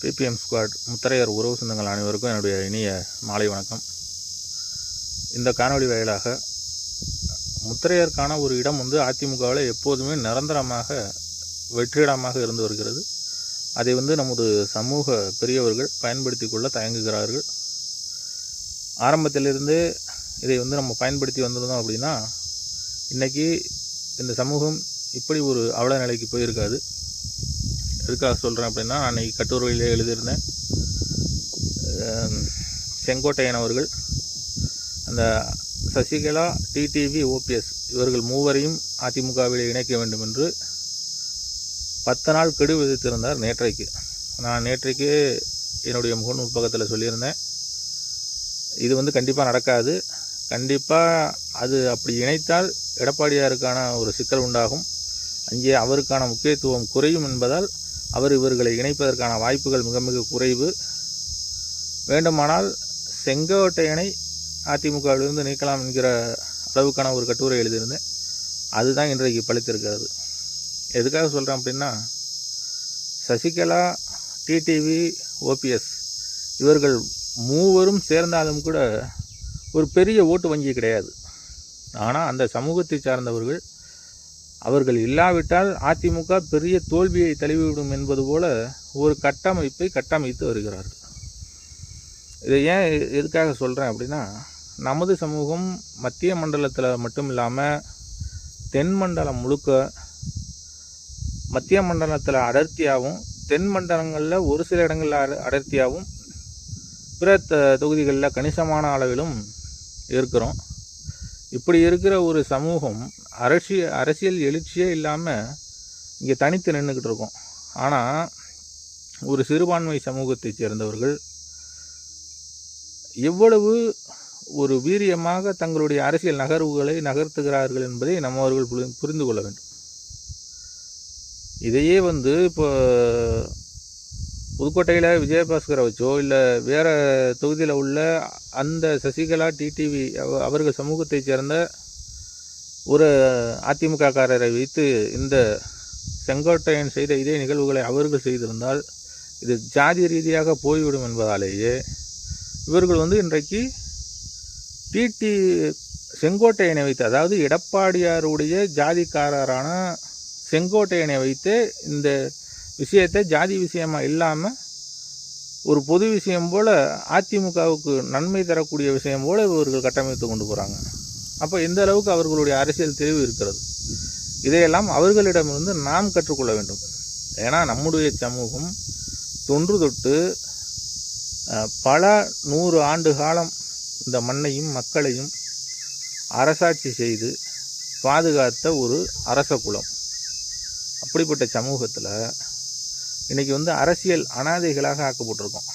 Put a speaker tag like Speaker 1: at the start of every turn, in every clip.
Speaker 1: BBM squad Mutharaiyar உறவு சொந்தங்கள் அனைவருக்கும் என்னுடைய இனிய மாலை வணக்கம். இந்த காணொளி வாயிலாக முத்தரையருக்கான ஒரு இடம் அதிமுகவில் எப்போதுமே நிரந்தரமாக வெற்றிடமாக இருந்து வருகிறது. அதை நமது சமூக பெரியவர்கள் பயன்படுத்தி கொள்ள தயங்குகிறார்கள். ஆரம்பத்திலிருந்தே இதை நம்ம பயன்படுத்தி வந்திருந்தோம் அப்படின்னா இன்றைக்கி இந்த சமூகம் இப்படி ஒரு அவல நிலைக்கு போயிருக்காது. எதுக்காக சொல்கிறேன் அப்படின்னா, அன்றைக்கி கட்டுரையிலே எழுதியிருந்தேன். செங்கோட்டையன் அவர்கள் அந்த சசிகலா, டிடிவி, ஓபிஎஸ் இவர்கள் மூவரையும் அதிமுகவில் இணைக்க வேண்டும் என்று 10 நாள் கெடு விதித்திருந்தார். நான் நேற்றைக்கு என்னுடைய முகநூல் பக்கத்தில் சொல்லியிருந்தேன், இது கண்டிப்பாக நடக்காது. கண்டிப்பாக அது அப்படி இணைத்தால் எடப்பாடியாருக்கான ஒரு சிக்கல் உண்டாகும். அங்கே அவருக்கான முக்கியத்துவம் குறையும் என்பதால் இவர்களை இணைப்பதற்கான வாய்ப்புகள் மிக மிக குறைவு. வேண்டுமானால் செங்கோட்டையனை அதிமுகவிலிருந்து நீக்கலாம் என்கிற அளவுக்கான ஒரு கட்டுரை எழுதியிருந்தேன். அதுதான் இன்றைக்கு பழித்திருக்கிறது. எதுக்காக சொல்கிறேன் அப்படின்னா, சசிகலா, டிடிவி, ஓபிஎஸ் இவர்கள் மூவரும் சேர்ந்தாலும் கூட ஒரு பெரிய ஓட்டு வங்கி கிடையாது. ஆனால் அந்த சமூகத்தை சார்ந்தவர்கள் அவர்கள் இல்லாவிட்டால் அதிமுக பெரிய தோல்வியை தழுவிவிடும் என்பது போல ஒரு கட்டமைப்பை கட்டமைத்து வருகிறார்கள். இதை ஏன் எதுக்காக சொல்கிறேன் அப்படின்னா, நமது சமூகம் மத்திய மண்டலத்தில் மட்டும் இல்லாமல் தென் மண்டலம் முழுக்க, மத்திய மண்டலத்தில் அடர்த்தியாகவும் தென் மண்டலங்களில் ஒரு சில இடங்களில் அடர்த்தியாகவும் பிற தொகுதிகளில் கணிசமான அளவிலும் இருக்கிறோம். இப்படி இருக்கிற ஒரு சமூகம் அரசியல் எழுச்சியே இல்லாமல் இங்கே தனித்து நின்றுக்கிட்டு இருக்கோம். ஆனால் ஒரு சிறுபான்மை சமூகத்தைச் சேர்ந்தவர்கள் எவ்வளவு ஒரு வீரியமாக தங்களுடைய அரசியல் நகர்வுகளை நகர்த்துகிறார்கள் என்பதை நம்மவர்கள் புரிந்து கொள்ள வேண்டும். இதையே இப்போ புதுக்கோட்டையில் விஜயபாஸ்கரை வச்சோ இல்லை வேறு தொகுதியில் உள்ள அந்த சசிகலா, டிடிவி அவர்கள் சமூகத்தைச் சேர்ந்த ஒரு அதிமுக காரரை வைத்து இந்த செங்கோட்டையன் செய்த இதே நிகழ்வுகளை அவர்கள் செய்திருந்தால் இது ஜாதி ரீதியாக போய்விடும் என்பதாலேயே இவர்கள் இன்றைக்கு செங்கோட்டையனை வைத்து, அதாவது எடப்பாடியாருடைய ஜாதிக்காரரான செங்கோட்டையனை வைத்து இந்த விஷயத்தை ஜாதி விஷயமாக இல்லாமல் ஒரு பொது விஷயம் போல் அதிமுகவுக்கு நன்மை தரக்கூடிய விஷயம் போல் இவர்கள் கட்டமைத்து கொண்டு போகிறாங்க. அப்போ எந்த அளவுக்கு அவர்களுடைய அரசியல் தெளிவு இருக்கிறது, இதையெல்லாம் அவர்களிடமிருந்து நாம் கற்றுக்கொள்ள வேண்டும். ஏன்னா நம்முடைய சமூகம் தொன்று தொட்டு பல 100 ஆண்டு காலம் இந்த மண்ணையும் மக்களையும் அரசாட்சி செய்து பாதுகாத்த ஒரு அரச குலம். அப்படிப்பட்ட சமூகத்தில் இன்றைக்கி அரசியல் அனாதைகளாக ஆக்கப்பட்டிருக்கோம்.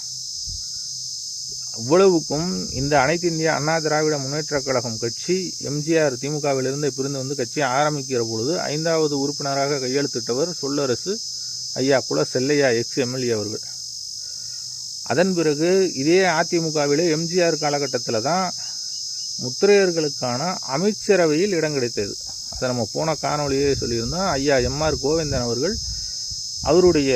Speaker 1: அவ்வளவுக்கும் இந்த அனைத்து இந்திய அண்ணா திராவிட முன்னேற்றக் கழகம் கட்சி எம்ஜிஆர் திமுகவிலிருந்து பிரிந்து கட்சி ஆரம்பிக்கிற பொழுது 5வது உறுப்பினராக கையெழுத்திட்டவர் சொல்லரசு ஐயா குல செல்லையா எம்எல்ஏ அவர்கள். அதன் பிறகு இதே அதிமுகவிலே எம்ஜிஆர் காலகட்டத்தில் தான் முத்திரையர்களுக்கான அமைச்சரவையில் இடம் கிடைத்தது. அதை நம்ம போன காணொலியே சொல்லியிருந்தோம். ஐயா எம்ஆர் கோவிந்தன் அவர்கள் அவருடைய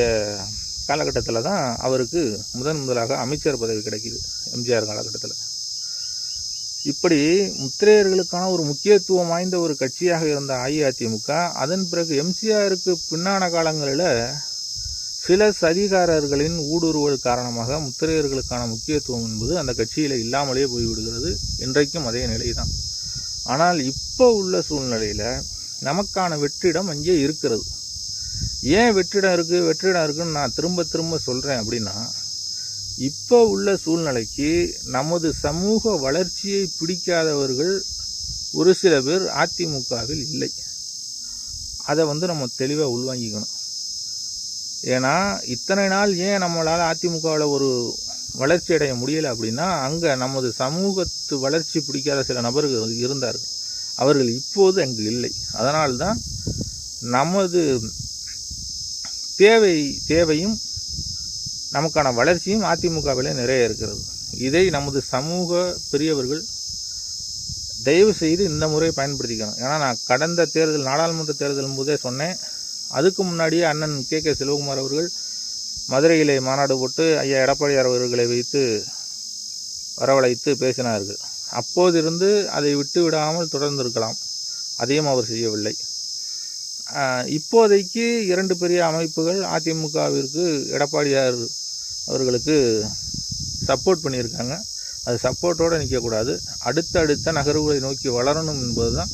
Speaker 1: காலகட்டத்தில் தான் அவருக்கு முதலாக அமைச்சர் பதவி கிடைக்கிது எம்ஜிஆர் காலகட்டத்தில். இப்படி முத்திரையர்களுக்கான ஒரு முக்கியத்துவம் வாய்ந்த ஒரு கட்சியாக இருந்த அஇஅதிமுக அதன் பிறகு எம்ஜிஆருக்கு பின்னான காலங்களில் சில சதிகாரர்களின் ஊடுருவல் காரணமாக முத்திரையர்களுக்கான முக்கியத்துவம் என்பது அந்த கட்சியில் இல்லாமலே போய்விடுகிறது. இன்றைக்கும் அதே நிலை தான். ஆனால் இப்போ உள்ள சூழ்நிலையில் நமக்கான வெற்றிடம் அங்கே இருக்கிறது. ஏன் வெற்றிடம் இருக்குன்னு நான் திரும்ப சொல்கிறேன் அப்படின்னா, இப்போ உள்ள சூழ்நிலைக்கு நமது சமூக வளர்ச்சியை பிடிக்காதவர்கள் ஒரு சில பேர் அதிமுகவில் இல்லை. அதை நம்ம தெளிவாக உள்வாங்கிக்கணும். ஏன்னா இத்தனை நாள் ஏன் நம்மளால் அதிமுகவில் ஒரு வளர்ச்சி அடைய முடியலை அப்படின்னா, அங்கே நமது சமூகத்து வளர்ச்சி பிடிக்காத சில நபர்கள் இருந்தார்கள். அவர்கள் இப்போது அங்கு இல்லை. அதனால்தான் நமது தேவையும் நமக்கான வளர்ச்சியும் அதிமுகவிலே நிறைய இருக்கிறது. இதை நமது சமூக பெரியவர்கள் தயவு செய்து இந்த முறை பயன்படுத்திக்கணும். ஏன்னா நான் கடந்த நாடாளுமன்ற தேர்தல் போதே சொன்னேன். அதுக்கு முன்னாடியே அண்ணன் கே. செல்வகுமார் அவர்கள் மதுரையிலே மாநாடு போட்டு ஐயா எடப்பாடியார் அவர்களை வைத்து வரவழைத்து பேசினார்கள். அப்போதிருந்து அதை விட்டு விடாமல் தொடர்ந்திருக்கலாம். அதையும் அவர் செய்யவில்லை. இப்போதைக்கு 2 பெரிய அமைப்புகள் அதிமுகவிற்கு எடப்பாடியார் அவர்களுக்கு சப்போர்ட் பண்ணியிருக்காங்க. அது சப்போர்ட்டோடு நிற்கக்கூடாது. அடுத்த நகர்வுகளை நோக்கி வளரணும் என்பது தான்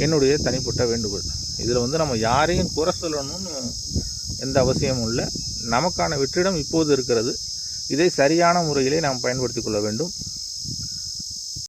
Speaker 1: என்னுடைய தனிப்பட்ட வேண்டுகோள். இதில் நம்ம யாரையும் குறை சொல்லணும்னு எந்த அவசியமும் இல்லை. நமக்கான வெற்றிடம் இப்போது இருக்கிறது. இதை சரியான முறையிலே நாம் பயன்படுத்தி கொள்ள வேண்டும்.